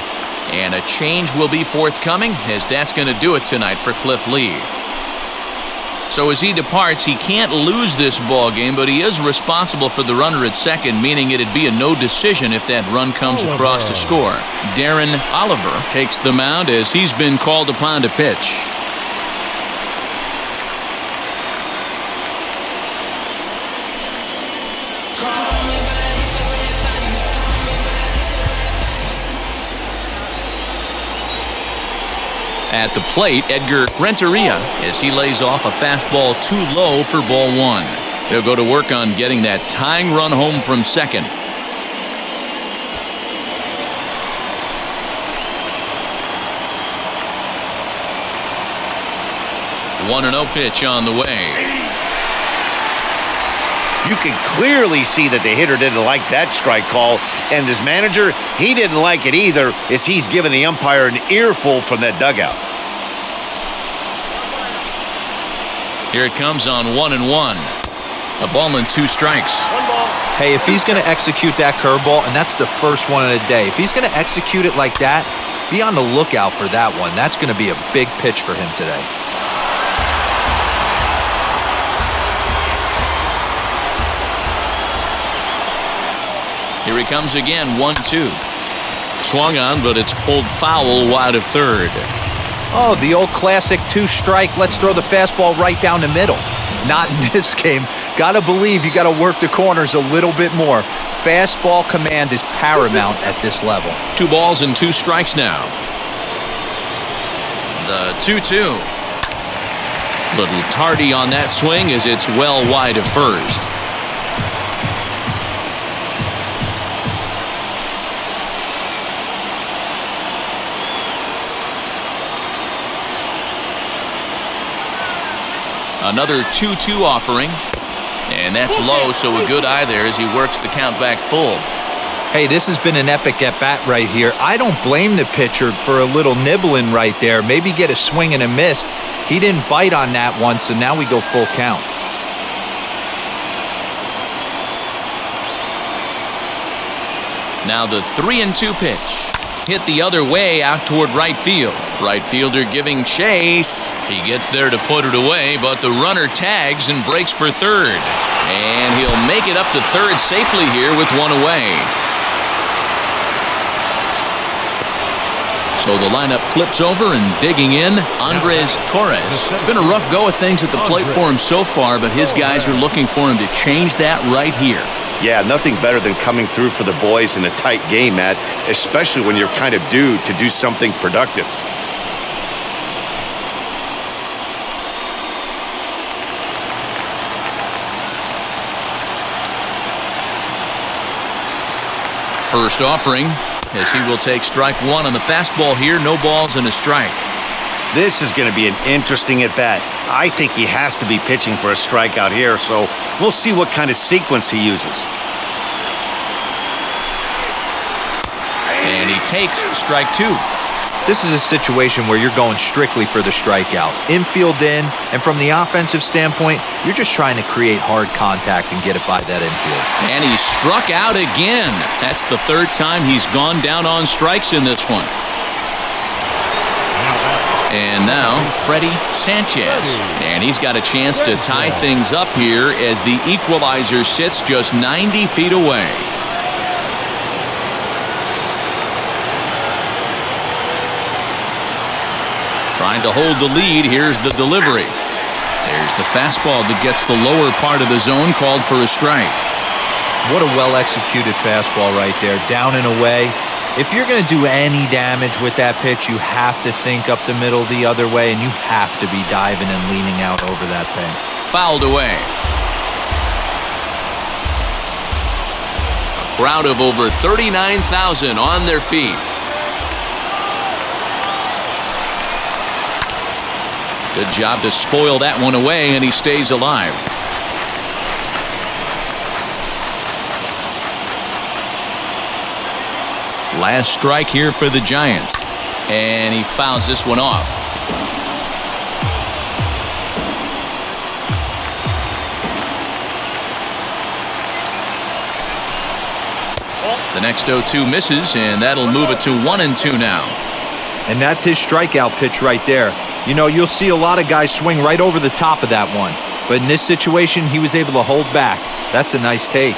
And a change will be forthcoming, as that's going to do it tonight for Cliff Lee. So as he departs, he can't lose this ball game, but he is responsible for the runner at second, meaning it'd be a no decision if that run comes across to score. Darren Oliver takes the mound as he's been called upon to pitch. At the plate, Edgar Renteria, as he lays off a fastball too low for ball one. He'll go to work on getting that tying run home from second. One and 0 pitch on the way. You can clearly see that the hitter didn't like that strike call, and his manager, he didn't like it either, as he's giving the umpire an earful from that dugout. Here it comes on 1-1. A ball and 2 strikes. Hey, if he's going to execute that curveball, and that's the first one of the day, if he's going to execute it like that, be on the lookout for that one. That's going to be a big pitch for him today. Here he comes again, 1-2. Swung on, but it's pulled foul wide of third. Oh, the old classic 2-strike. Let's throw the fastball right down the middle. Not in this game. Got to believe you got to work the corners a little bit more. Fastball command is paramount at this level. 2 balls and 2 strikes now. The 2-2. Little tardy on that swing as it's well wide of first. Another 2-2 offering. And that's low, so a good eye there as he works the count back full. Hey, this has been an epic at-bat right here. I don't blame the pitcher for a little nibbling right there. Maybe get a swing and a miss. He didn't bite on that one, so now we go full count. Now the 3-2 pitch. Hit the other way out toward right field. Right fielder giving chase. He gets there to put it away, but the runner tags and breaks for third. And he'll make it up to third safely here with one away. So the lineup flips over and digging in, Andres Torres. It's been a rough go of things at the plate for him so far, but his guys are looking for him to change that right here. Yeah, nothing better than coming through for the boys in a tight game, Matt, especially when you're kind of due to do something productive. First offering, as he will take strike one on the fastball here. No balls and a strike. This is going to be an interesting at-bat. I think he has to be pitching for a strikeout here, so we'll see what kind of sequence he uses. And he takes strike 2. This is a situation where you're going strictly for the strikeout. Infield in, and from the offensive standpoint, you're just trying to create hard contact and get it by that infield. And he struck out again. That's the third time he's gone down on strikes in this one. And now, Freddie Sanchez. And he's got a chance to tie things up here as the equalizer sits just 90 feet away. Trying to hold the lead. Here's the delivery. There's the fastball that gets the lower part of the zone, called for a strike. What a well-executed fastball right there, down and away. If you're going to do any damage with that pitch, you have to think up the middle the other way, and you have to be diving and leaning out over that thing. Fouled away. A crowd of over 39,000 on their feet. Good job to spoil that one away, and he stays alive. Last strike here for the Giants. And he fouls this one off. The next 0-2 misses, and that'll move it to 1-2 now. And that's his strikeout pitch right there. You know, you'll see a lot of guys swing right over the top of that one. But in this situation, he was able to hold back. That's a nice take.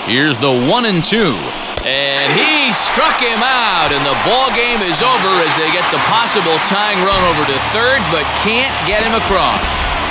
Here's the 1-2. And he struck him out, and the ball game is over as they get the possible tying run over to third, but can't get him across.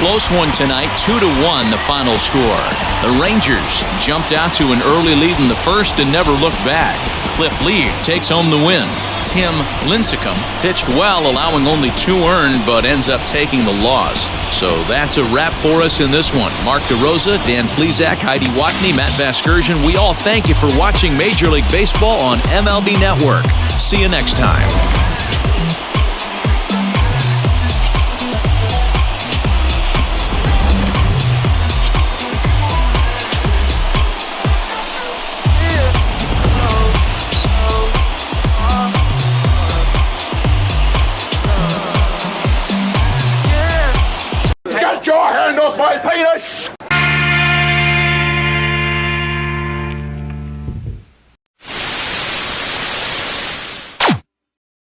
Close one tonight, 2-1 the final score. The Rangers jumped out to an early lead in the first and never looked back. Cliff Lee takes home the win. Tim Lincecum pitched well, allowing only 2 earned, but ends up taking the loss. So that's a wrap for us in this one. Mark DeRosa, Dan Plezak, Heidi Watney, Matt Vasgersian, we all thank you for watching Major League Baseball on MLB Network. See you next time. Get your hand off my penis!